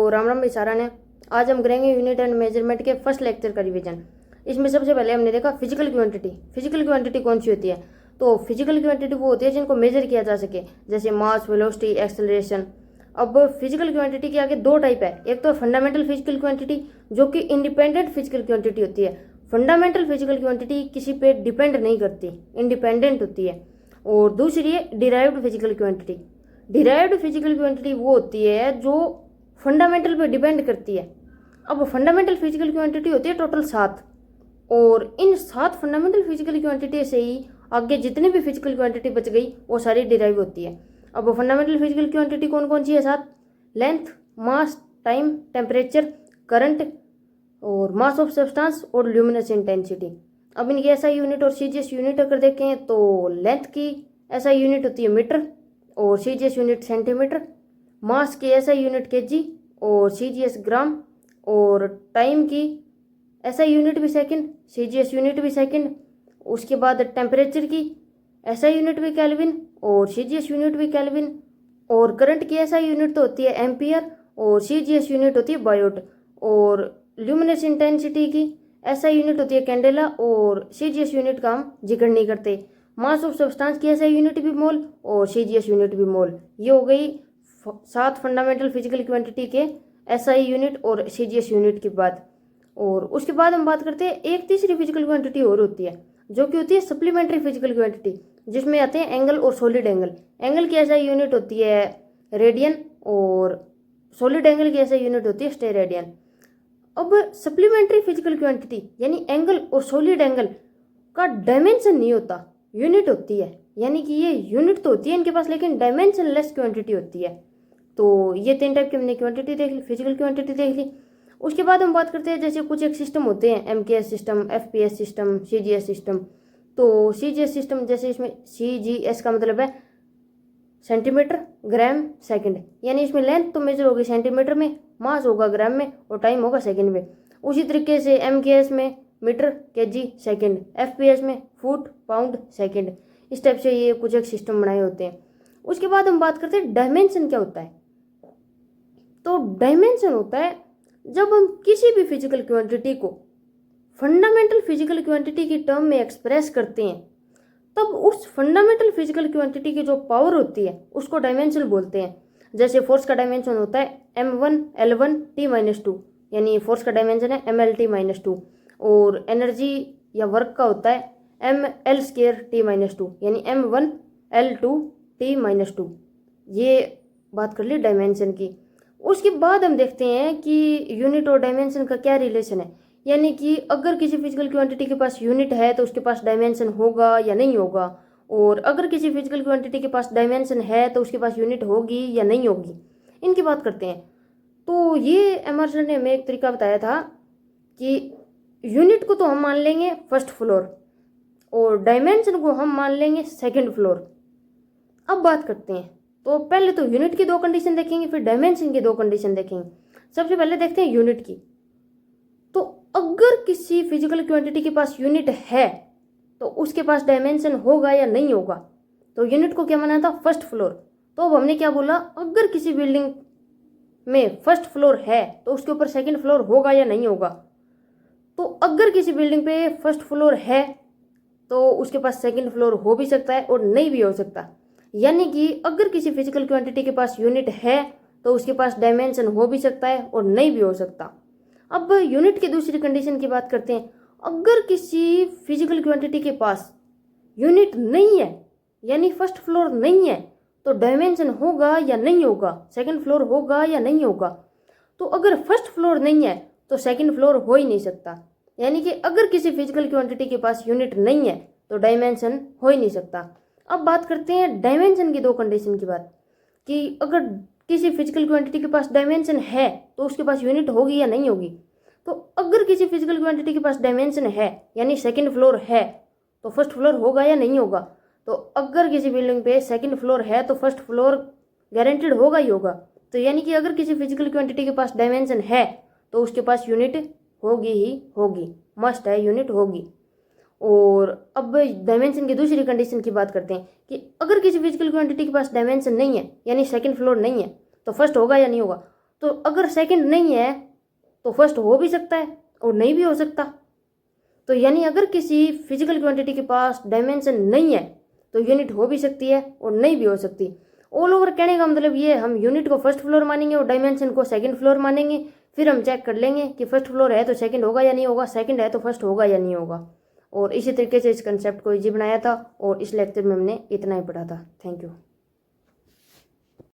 तो राम राम भाई सारा ने। आज हम करेंगे यूनिट एंड मेजरमेंट के फर्स्ट लेक्चर का रिवीजन। इसमें सबसे पहले हमने देखा फिजिकल क्वांटिटी। फिजिकल क्वांटिटी कौन सी होती है? तो फिजिकल क्वांटिटी वो होती है जिनको मेजर किया जा सके, जैसे मास, वेलोसिटी, एक्सेलरेशन। अब फिजिकल क्वांटिटी के आगे दो टाइप है। एक तो फंडामेंटल फिजिकल क्वांटिटी जो कि इंडिपेंडेंट फिजिकल क्वांटिटी होती है। फंडामेंटल फिजिकल क्वांटिटी किसी पे डिपेंड नहीं करती, इंडिपेंडेंट होती है। और दूसरी है derived physical quantity. Derived physical quantity वो होती है जो फंडामेंटल पे डिपेंड करती है। अब फंडामेंटल फिजिकल क्वांटिटी होती है टोटल 7, और इन 7 फंडामेंटल फिजिकल क्वांटिटी से ही आगे जितनी भी फिजिकल क्वांटिटी बच गई वो सारी डिराइव होती है। अब फंडामेंटल फिजिकल क्वांटिटी कौन कौन सी है? 7। लेंथ, मास, टाइम, टेम्परेचर, करंट और मास ऑफ सब्सटेंस और ल्यूमिनस इंटेंसिटी। अब इनकी एसआई यूनिट और सीजीएस यूनिट अगर देखें तो लेंथ की एसआई यूनिट होती है मीटर और सीजीएस यूनिट सेंटीमीटर। मास की एसआई यूनिट केजी और सीजीएस ग्राम। और टाइम की एसआई यूनिट भी सेकंड, सीजीएस यूनिट भी सेकंड। उसके बाद टेम्परेचर की एसआई यूनिट भी केल्विन और सीजीएस यूनिट भी केल्विन। और करंट की एसआई यूनिट तो होती है एम्पियर और सीजीएस यूनिट होती है बायोट। और ल्यूमिनस इंटेंसिटी की एसआई यूनिट होती है कैंडेला और सीजीएस यूनिट का हम जिक्र नहीं करते। मास ऑफ सब्सटेंस की एसआई यूनिट भी मोल और सीजीएस यूनिट भी मोल। ये हो गई 7 फंडामेंटल फिजिकल क्वांटिटी के एसआई यूनिट और सीजीएस यूनिट की बात। और उसके बाद हम बात करते हैं एक तीसरी फिजिकल क्वांटिटी और होती है जो कि होती है सप्लीमेंट्री फिजिकल क्वांटिटी, जिसमें आते हैं एंगल और सॉलिड एंगल। एंगल की एसआई यूनिट होती है रेडियन और सॉलिड एंगल की एसआई यूनिट होती है स्टेरेडियन। अब सप्लीमेंट्री फिजिकल क्वांटिटी यानी एंगल और सॉलिड एंगल का डायमेंशन नहीं होता, यूनिट होती है। यानी कि ये यूनिट तो होती है इनके पास लेकिन डायमेंशन लेस क्वांटिटी होती है। तो ये 3 टाइप की हमने क्वांटिटी देख ली, फिजिकल क्वांटिटी देख ली। उसके बाद हम बात करते हैं जैसे कुछ एक सिस्टम होते हैं, MKS system, FPS system, CGS system. तो सीजीएस सिस्टम जैसे इसमें सीजीएस का मतलब है सेंटीमीटर, ग्राम, सेकंड। यानी इसमें लेंथ तो मेजर होगी सेंटीमीटर में, मास होगा ग्राम में और टाइम होगा सेकंड में। उसी तरीके से एमकेएस में मीटर, केजी, सेकंड। एफपीएस में फुट, पाउंड, सेकंड। इस टाइप से ये कुछ एक सिस्टम बनाए होते हैं। उसके बाद हम बात करते हैं डायमेंशन क्या होता है। तो डायमेंशन होता है जब हम किसी भी फिजिकल क्वांटिटी को फंडामेंटल फिजिकल क्वांटिटी की टर्म में एक्सप्रेस करते हैं, तब उस फंडामेंटल फिजिकल क्वांटिटी की जो पावर होती है उसको डायमेंशन बोलते हैं। जैसे फोर्स का डायमेंशन होता है m1 L1 T-2, यानी फोर्स का डायमेंशन है MLT-2। और एनर्जी या वर्क का होता है ML² T-2, यानी M1 L2 T-2। ये बात कर ली डायमेंशन की। उसके बाद हम देखते हैं कि यूनिट और डायमेंशन का क्या रिलेशन है। यानी कि अगर किसी फिजिकल क्वांटिटी के पास यूनिट है तो उसके पास डायमेंशन होगा या नहीं होगा, और अगर किसी फिजिकल क्वांटिटी के पास डायमेंशन है तो उसके पास यूनिट होगी या नहीं होगी, इनकी बात करते हैं। तो ये एमर्सन ने हमें एक तरीका बताया था कि यूनिट को तो हम मान लेंगे फर्स्ट फ्लोर और डायमेंशन को हम मान लेंगे सेकेंड फ्लोर। अब बात करते हैं, तो पहले तो यूनिट की 2 कंडीशन देखेंगे, फिर डायमेंशन की 2 कंडीशन देखेंगे। सबसे पहले देखते हैं यूनिट की। तो अगर किसी फिजिकल क्वांटिटी के पास यूनिट है तो उसके पास डायमेंशन होगा या नहीं होगा। तो यूनिट को क्या माना था? First floor. तो अब हमने क्या बोला, अगर किसी बिल्डिंग में फर्स्ट फ्लोर है तो उसके ऊपर सेकंड फ्लोर होगा या नहीं होगा। तो अगर किसी बिल्डिंग पे फर्स्ट फ्लोर है तो उसके पास सेकंड फ्लोर हो भी सकता है और नहीं भी हो सकता। यानी कि अगर किसी फिजिकल क्वांटिटी के पास यूनिट है तो उसके पास डायमेंशन हो भी सकता है और नहीं भी हो सकता। अब यूनिट की दूसरी कंडीशन की बात करते हैं। अगर किसी फिजिकल क्वांटिटी के पास यूनिट नहीं है, यानी फर्स्ट फ्लोर नहीं है, तो डायमेंशन होगा या नहीं होगा, सेकंड फ्लोर होगा या नहीं होगा। तो अगर फर्स्ट फ्लोर नहीं है तो सेकंड फ्लोर हो ही नहीं सकता। यानी कि अगर किसी फिजिकल क्वांटिटी के पास यूनिट नहीं है तो डायमेंशन हो ही नहीं सकता। अब बात करते हैं डायमेंशन की 2 कंडीशन की बात, कि अगर किसी फिजिकल क्वांटिटी के पास डायमेंशन है तो उसके पास यूनिट होगी या नहीं होगी। तो अगर किसी फिजिकल क्वांटिटी के पास डायमेंशन है यानी सेकंड फ्लोर है तो फर्स्ट फ्लोर होगा या नहीं होगा। तो अगर किसी बिल्डिंग पे सेकंड फ्लोर है तो फर्स्ट फ्लोर गारंटेड होगा ही होगा। तो यानी कि अगर किसी फिजिकल क्वांटिटी के पास डायमेंशन है तो उसके पास यूनिट होगी ही होगी, मस्ट है, यूनिट होगी। और अब डायमेंशन की दूसरी कंडीशन की बात करते हैं कि अगर किसी फिजिकल क्वांटिटी के पास डायमेंशन नहीं है यानी सेकंड फ्लोर नहीं है तो फर्स्ट होगा या नहीं होगा। तो अगर सेकंड नहीं है तो फर्स्ट हो भी सकता है और नहीं भी हो सकता। तो यानी अगर किसी फिजिकल क्वांटिटी के पास डायमेंशन नहीं है तो यूनिट हो भी सकती है और नहीं भी हो सकती। ऑल ओवर कहने का मतलब ये, हम यूनिट को फर्स्ट फ्लोर मानेंगे और डायमेंशन को सेकंड फ्लोर मानेंगे, फिर हम चेक कर लेंगे कि फर्स्ट फ्लोर है तो सेकंड होगा या नहीं होगा, सेकंड है तो फर्स्ट होगा या नहीं होगा। और इसी तरीके से इस कंसेप्ट को इजी बनाया था और इस लेक्चर में हमने इतना ही पढ़ा था। Thank you.